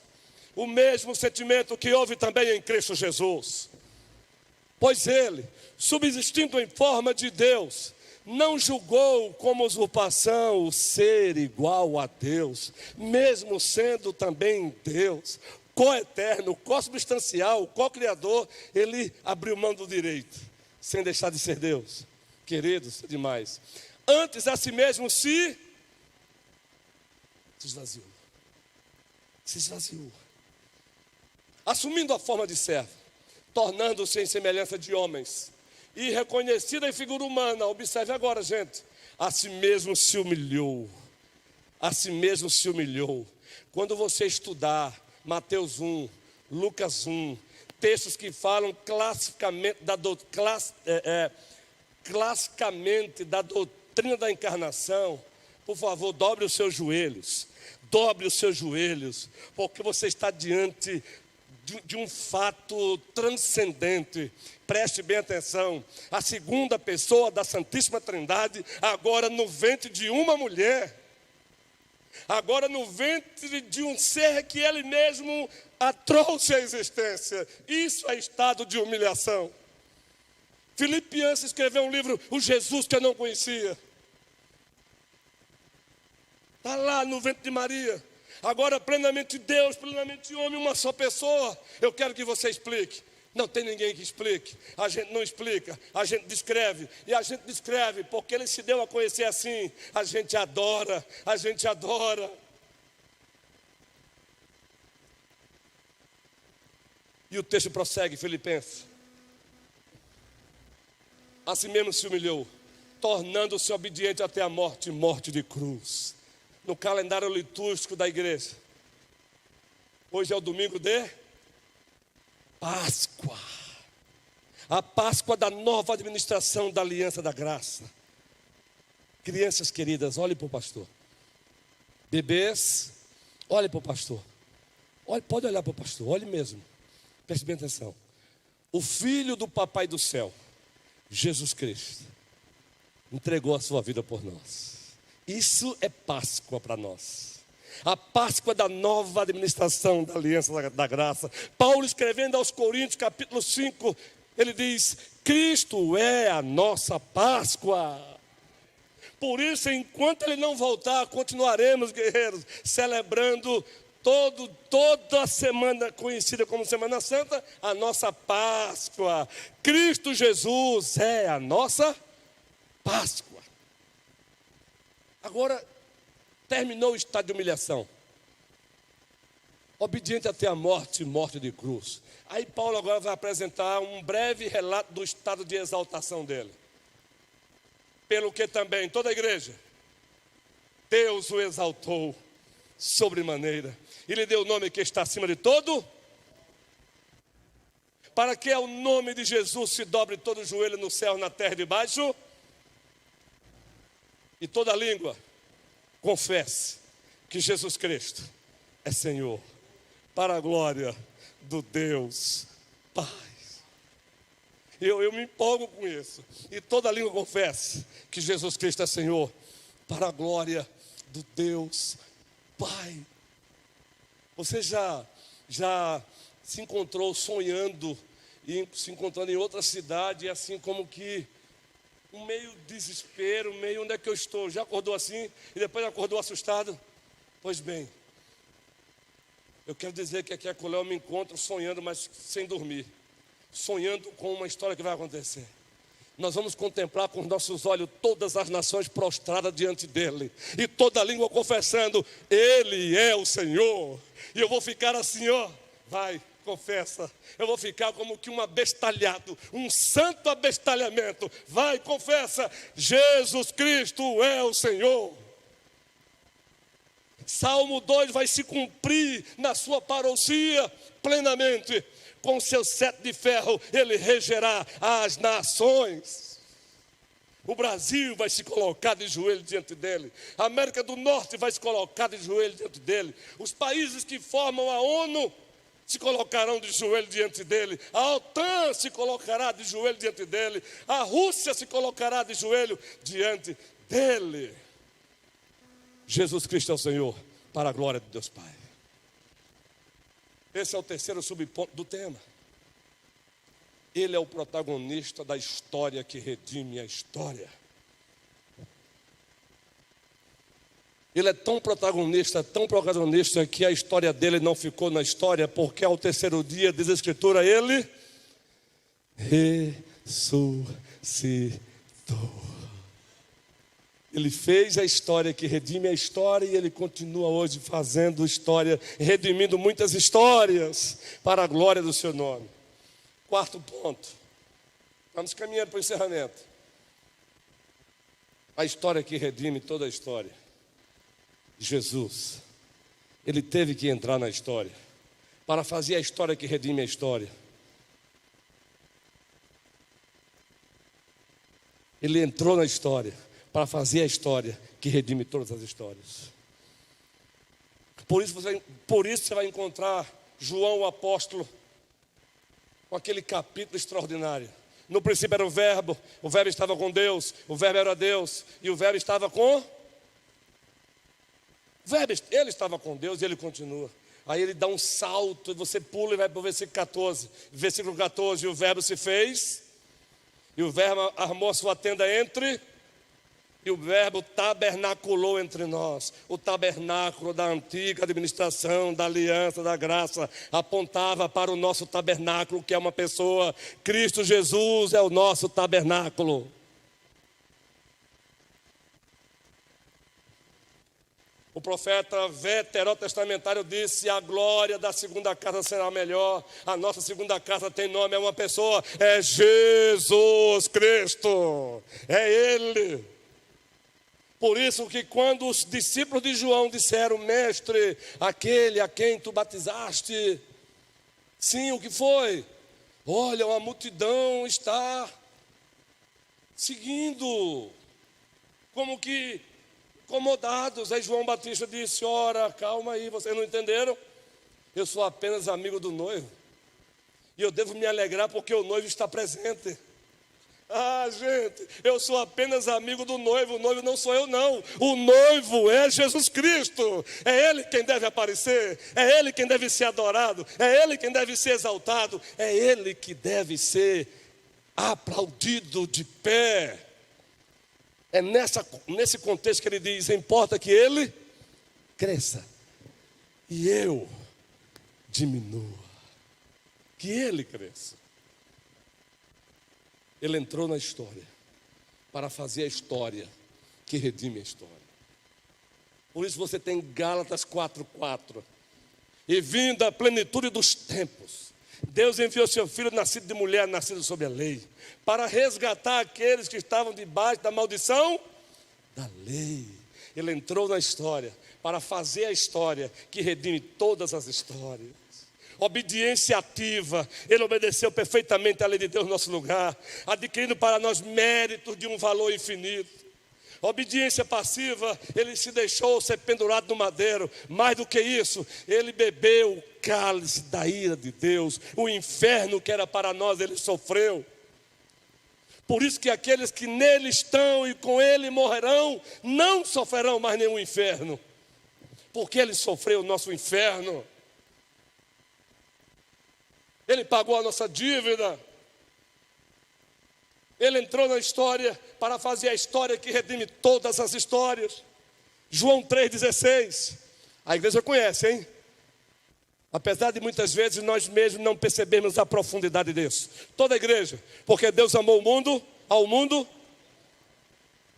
C: o mesmo sentimento que houve também em Cristo Jesus. Pois ele, subsistindo em forma de Deus, não julgou como usurpação o ser igual a Deus, mesmo sendo também Deus, co-eterno, co-substancial, co-criador. Ele abriu mão do direito, sem deixar de ser Deus. Queridos, demais. Antes a si mesmo se esvaziou. Se esvaziou. Assumindo a forma de servo, tornando-se em semelhança de homens, e reconhecido em figura humana. Observe agora, gente. A si mesmo se humilhou. A si mesmo se humilhou. Quando você estudar Mateus 1, Lucas 1, textos que falam classicamente da doutrina da encarnação, por favor, dobre os seus joelhos. Dobre os seus joelhos, porque você está diante de um fato transcendente. Preste bem atenção. A segunda pessoa da Santíssima Trindade, agora no ventre de uma mulher, agora no ventre de um ser que ele mesmo a trouxe à existência. Isso é estado de humilhação. Filipe Yancey escreveu um livro, O Jesus que eu não conhecia. Está lá no ventre de Maria. Agora plenamente Deus, plenamente homem, uma só pessoa. Eu quero que você explique. Não tem ninguém que explique. A gente não explica, a gente descreve. E a gente descreve porque ele se deu a conhecer assim. A gente adora, a gente adora. E o texto prossegue, Filipenses. Assim mesmo se humilhou, tornando-se obediente até a morte, morte de cruz. No calendário litúrgico da igreja, hoje é o domingo de Páscoa. A Páscoa da nova administração da aliança da graça. Crianças queridas, olhem para o pastor. Bebês, olhem para o pastor. Olhe, pode olhar para o pastor, olhe mesmo. Preste bem atenção. O Filho do Papai do Céu, Jesus Cristo, entregou a sua vida por nós. Isso é Páscoa para nós. A Páscoa da nova administração da aliança da graça. Paulo escrevendo aos Coríntios, capítulo 5, ele diz: Cristo é a nossa Páscoa. Por isso, enquanto ele não voltar, continuaremos, guerreiros, celebrando toda a semana conhecida como Semana Santa, a nossa Páscoa. Cristo Jesus é a nossa Páscoa. Agora, terminou o estado de humilhação. Obediente até a morte, morte de cruz. Aí Paulo agora vai apresentar um breve relato do estado de exaltação dele. Pelo que também, toda a igreja, Deus o exaltou sobremaneira. E lhe deu o nome que está acima de todo, para que ao nome de Jesus se dobre todo o joelho no céu, na terra e debaixo, e toda língua confesse que Jesus Cristo é Senhor, para a glória do Deus Pai. Eu me empolgo com isso. E toda língua confessa que Jesus Cristo é Senhor, para a glória do Deus Pai. Você já se encontrou sonhando e se encontrando em outra cidade, e assim como que um meio desespero, meio onde é que eu estou? Já acordou assim e depois acordou assustado? Pois bem, eu quero dizer que aqui a Coléu eu me encontro sonhando, mas sem dormir, sonhando com uma história que vai acontecer. Nós vamos contemplar com os nossos olhos todas as nações prostradas diante dele, e toda língua confessando: Ele é o Senhor. E eu vou ficar assim, ó, vai, confessa. Eu vou ficar como que um abestalhado, um santo abestalhamento. Vai, confessa, Jesus Cristo é o Senhor. Salmo 2 vai se cumprir na sua parousia plenamente. Com seu cetro de ferro ele regerá as nações. O Brasil vai se colocar de joelho diante dele. A América do Norte vai se colocar de joelho diante dele. Os países que formam a ONU se colocarão de joelho diante dele. A OTAN se colocará de joelho diante dele. A Rússia se colocará de joelho diante dele. Jesus Cristo é o Senhor, para a glória de Deus Pai. Esse é o terceiro subponto do tema. Ele é o protagonista da história que redime a história. Ele é tão protagonista que a história dele não ficou na história, porque ao terceiro dia, diz a Escritura, ele ressuscitou. Ele fez a história que redime a história, e ele continua hoje fazendo história, redimindo muitas histórias para a glória do seu nome. Quarto ponto, vamos caminhando para o encerramento. A história que redime toda a história. Jesus, ele teve que entrar na história para fazer a história que redime a história. Ele entrou na história para fazer a história que redime todas as histórias. Por isso você vai encontrar João o apóstolo com aquele capítulo extraordinário. No princípio era o verbo estava com Deus, o verbo era Deus, e o verbo estava com... ele estava com Deus, e ele continua. Aí ele dá um salto, e você pula e vai para o versículo 14. Versículo 14, e o verbo se fez, e o verbo armou a sua tenda entre... E o verbo tabernaculou entre nós. O tabernáculo da antiga administração, da aliança, da graça, apontava para o nosso tabernáculo, que é uma pessoa. Cristo Jesus é o nosso tabernáculo. O profeta veterotestamentário disse: a glória da segunda casa será melhor. A nossa segunda casa tem nome, é uma pessoa, é Jesus Cristo, é Ele. Por isso que quando os discípulos de João disseram: mestre, aquele a quem tu batizaste, sim, o que foi? Olha, uma multidão está seguindo, como que incomodados. Aí João Batista disse: ora, calma aí, vocês não entenderam? Eu sou apenas amigo do noivo, e eu devo me alegrar porque o noivo está presente. Ah, gente, eu sou apenas amigo do noivo. O noivo não sou eu, não. O noivo é Jesus Cristo. É Ele quem deve aparecer, é Ele quem deve ser adorado, é Ele quem deve ser exaltado, é Ele que deve ser aplaudido de pé. É nesse contexto que ele diz: importa que Ele cresça e eu diminua. Que Ele cresça. Ele entrou na história para fazer a história que redime a história. Por isso você tem Gálatas 4:4. E vinda a plenitude dos tempos, Deus enviou seu Filho, nascido de mulher, nascido sob a lei, para resgatar aqueles que estavam debaixo da maldição da lei. Ele entrou na história para fazer a história que redime todas as histórias. Obediência ativa, ele obedeceu perfeitamente à lei de Deus no nosso lugar, adquirindo para nós méritos de um valor infinito. Obediência passiva, ele se deixou ser pendurado no madeiro. Mais do que isso, ele bebeu o cálice da ira de Deus. O inferno que era para nós, ele sofreu. Por isso que aqueles que nele estão e com ele morrerão, não sofrerão mais nenhum inferno. Porque ele sofreu o nosso inferno. Ele pagou a nossa dívida. Ele entrou na história para fazer a história que redime todas as histórias. João 3,16. A igreja conhece, hein? Apesar de muitas vezes nós mesmos não percebemos a profundidade disso. Toda a igreja. Porque Deus amou o mundo, ao mundo,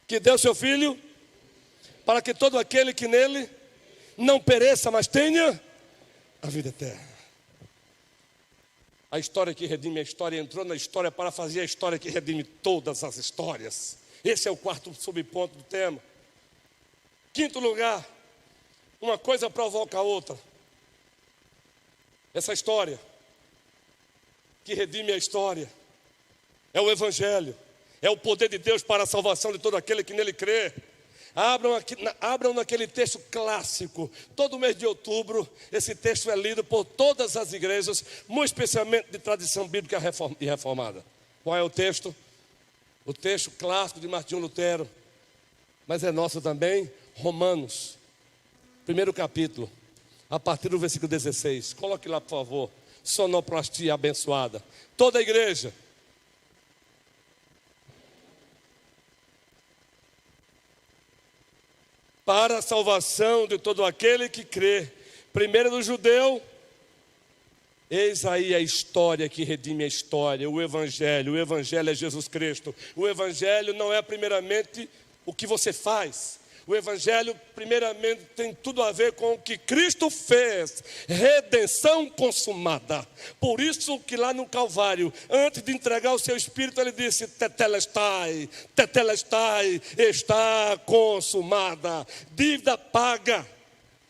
C: que deu seu Filho, para que todo aquele que nele não pereça, mas tenha a vida eterna. A história que redime a história entrou na história para fazer a história que redime todas as histórias. Esse é o quarto subponto do tema. Quinto lugar, uma coisa provoca a outra. Essa história que redime a história é o Evangelho, é o poder de Deus para a salvação de todo aquele que nele crê. Abram naquele texto clássico. Todo mês de outubro, esse texto é lido por todas as igrejas, muito especialmente de tradição bíblica e reformada. Qual é o texto? O texto clássico de Martinho Lutero, mas é nosso também, Romanos, primeiro capítulo, a partir do versículo 16. Coloque lá, por favor, sonoplastia abençoada. Toda a igreja. Para a salvação de todo aquele que crê, primeiro do judeu. Eis aí a história que redime a história, o Evangelho. O Evangelho é Jesus Cristo. O Evangelho não é primeiramente o que você faz. O Evangelho primeiramente tem tudo a ver com o que Cristo fez. Redenção consumada. Por isso que lá no Calvário, antes de entregar o seu Espírito, ele disse: tetelestai, tetelestai, está consumada. Dívida paga,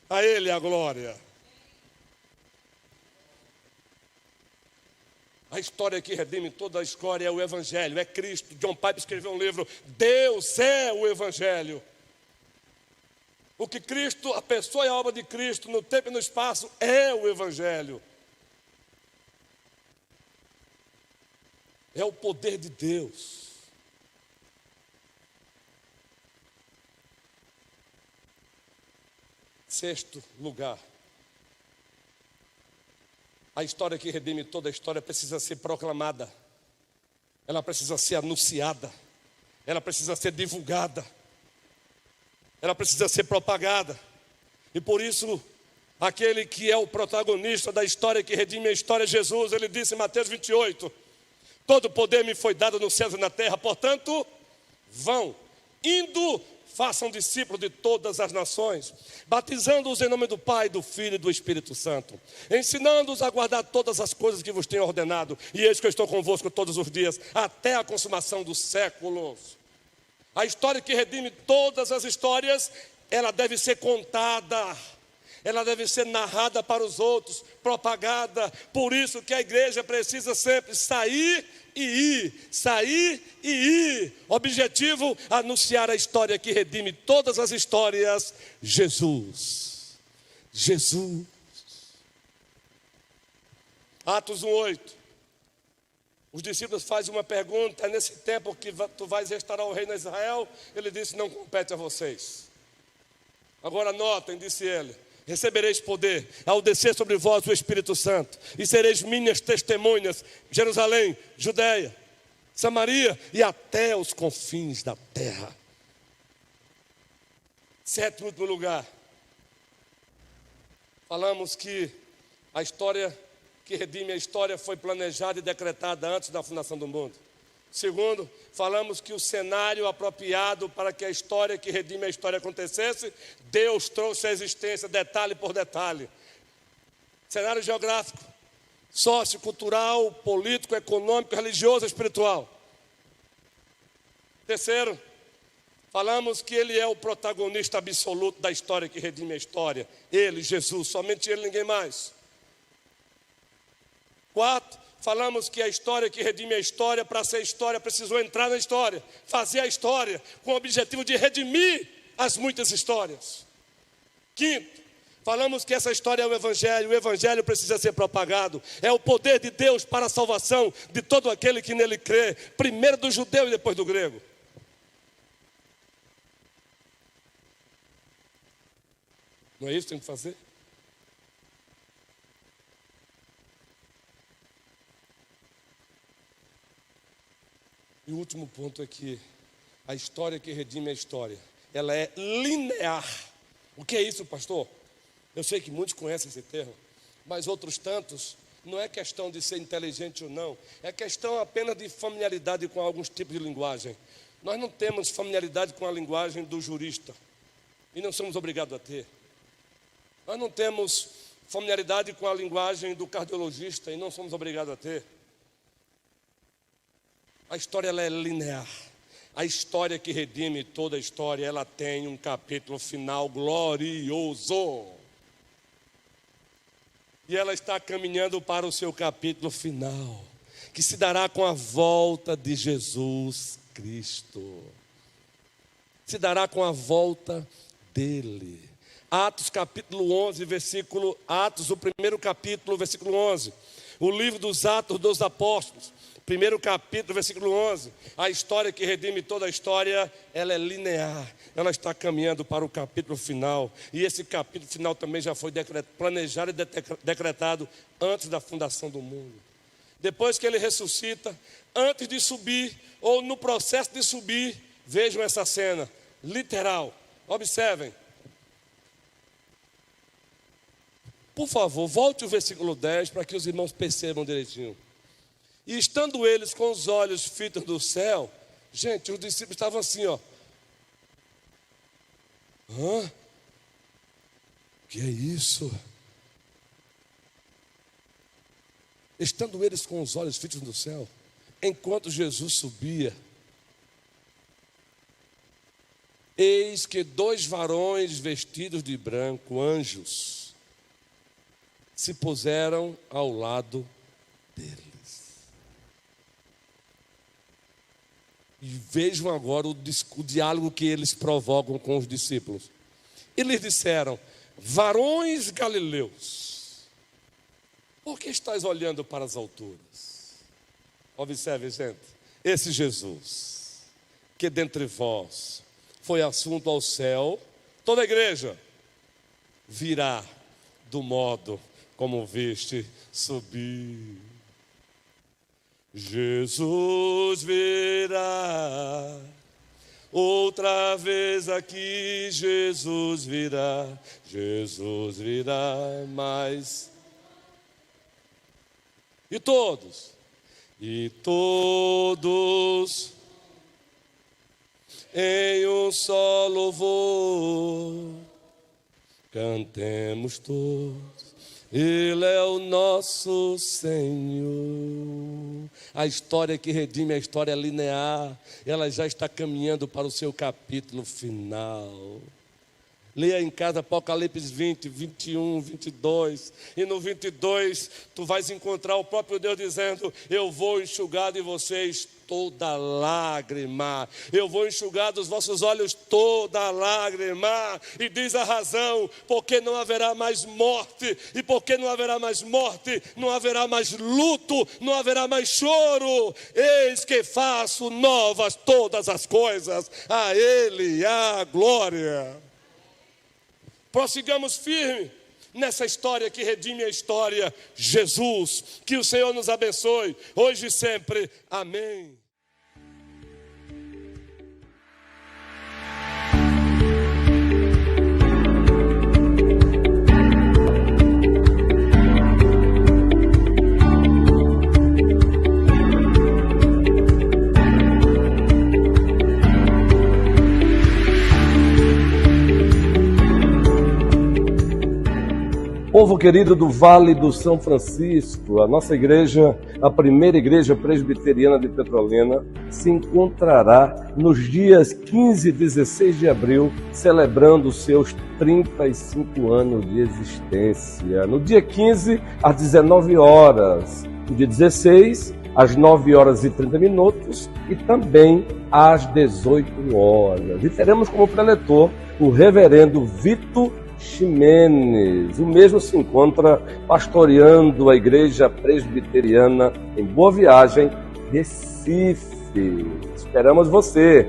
C: a ele a glória. A história que redime toda a história é o Evangelho, é Cristo. John Piper escreveu um livro, Deus é o Evangelho. O que Cristo, a pessoa e a obra de Cristo no tempo e no espaço é o Evangelho. É o poder de Deus. Sexto lugar. A história que redime toda a história precisa ser proclamada. Ela precisa ser anunciada. Ela precisa ser divulgada. Ela precisa ser propagada. E por isso, aquele que é o protagonista da história que redime a história, Jesus, ele disse em Mateus 28, todo poder me foi dado nos céus e na terra, portanto, vão, indo, façam discípulos de todas as nações, batizando-os em nome do Pai, do Filho e do Espírito Santo, ensinando-os a guardar todas as coisas que vos tenho ordenado, e eis que eu estou convosco todos os dias, até a consumação dos séculos. A história que redime todas as histórias, ela deve ser contada, ela deve ser narrada para os outros, propagada. Por isso que a igreja precisa sempre sair e ir, sair e ir. Objetivo, anunciar a história que redime todas as histórias, Jesus. Jesus. Atos 1:8. Os discípulos fazem uma pergunta: nesse tempo que tu vais restaurar o reino de Israel? Ele disse: não compete a vocês. Agora notem, disse ele: recebereis poder ao descer sobre vós o Espírito Santo, e sereis minhas testemunhas, Jerusalém, Judeia, Samaria e até os confins da terra. Sétimo último lugar, falamos que a história que redime a história foi planejada e decretada antes da fundação do mundo. Segundo, falamos que o cenário apropriado para que a história que redime a história acontecesse, Deus trouxe à existência, detalhe por detalhe. Cenário geográfico, sociocultural, político, econômico, religioso, espiritual. Terceiro, falamos que ele é o protagonista absoluto da história que redime a história. Ele, Jesus, somente ele, ninguém mais. Quarto, Falamos que a história que redime a história, para ser história, precisou entrar na história, fazer a história, com o objetivo de redimir as muitas histórias. Quinto, falamos que essa história é o Evangelho precisa ser propagado. É o poder de Deus para a salvação de todo aquele que nele crê, primeiro do judeu e depois do grego. Não é isso que tem que fazer? E o último ponto é que a história que redime a história, ela é linear. O que é isso, pastor? Eu sei que muitos conhecem esse termo, mas outros tantos, não é questão de ser inteligente ou não, é questão apenas de familiaridade com alguns tipos de linguagem. Nós não temos familiaridade com a linguagem do jurista, e não somos obrigados a ter. Nós não temos familiaridade com a linguagem do cardiologista, e não somos obrigados a ter. A história ela é linear. A história que redime toda a história, ela tem um capítulo final glorioso. E ela está caminhando para o seu capítulo final, que se dará com a volta de Jesus Cristo. Se dará com a volta dele. Atos capítulo 11, Atos, o primeiro capítulo, versículo 11. O livro dos Atos dos Apóstolos, primeiro capítulo, versículo 11. A história que redime toda a história, ela é linear. Ela está caminhando para o capítulo final. E esse capítulo final também já foi planejado e decretado antes da fundação do mundo. Depois que ele ressuscita, antes de subir, ou no processo de subir, vejam essa cena, literal. Observem. Por favor, volte o versículo 10 para que os irmãos percebam direitinho. E estando eles com os olhos fitos no céu, gente, os discípulos estavam assim, ó. Hã? Que é isso? Estando eles com os olhos fitos no céu, enquanto Jesus subia, eis que 2 varões vestidos de branco, anjos, se puseram ao lado deles. E vejam agora o diálogo que eles provocam com os discípulos. Eles disseram: varões galileus, por que estáis olhando para as alturas? Observe, gente, esse Jesus, que dentre vós foi assunto ao céu, toda a igreja virá do modo como viste subir. Jesus virá, outra vez aqui Jesus virá mais. E todos em um só louvor, cantemos todos. Ele é o nosso Senhor. A história que redime a história linear, ela já está caminhando para o seu capítulo final. Leia em casa Apocalipse 20, 21, 22. E no 22 tu vais encontrar o próprio Deus dizendo: eu vou enxugar de vocês toda lágrima. Eu vou enxugar dos vossos olhos toda lágrima. E diz a razão: porque não haverá mais morte. E porque não haverá mais morte, não haverá mais luto, não haverá mais choro. Eis que faço novas todas as coisas. A Ele a glória. Prossigamos firme nessa história que redime a história, Jesus. Que o Senhor nos abençoe, hoje e sempre. Amém.
D: Povo querido do Vale do São Francisco, a nossa igreja, a primeira igreja presbiteriana de Petrolina, se encontrará nos dias 15 e 16 de abril, celebrando seus 35 anos de existência. No dia 15, às 19 horas, no dia 16, às 9 horas e 30 minutos e também às 18 horas. E teremos como preletor o reverendo Vitor Ximenes. O mesmo se encontra pastoreando a Igreja Presbiteriana em Boa Viagem, Recife. Esperamos você!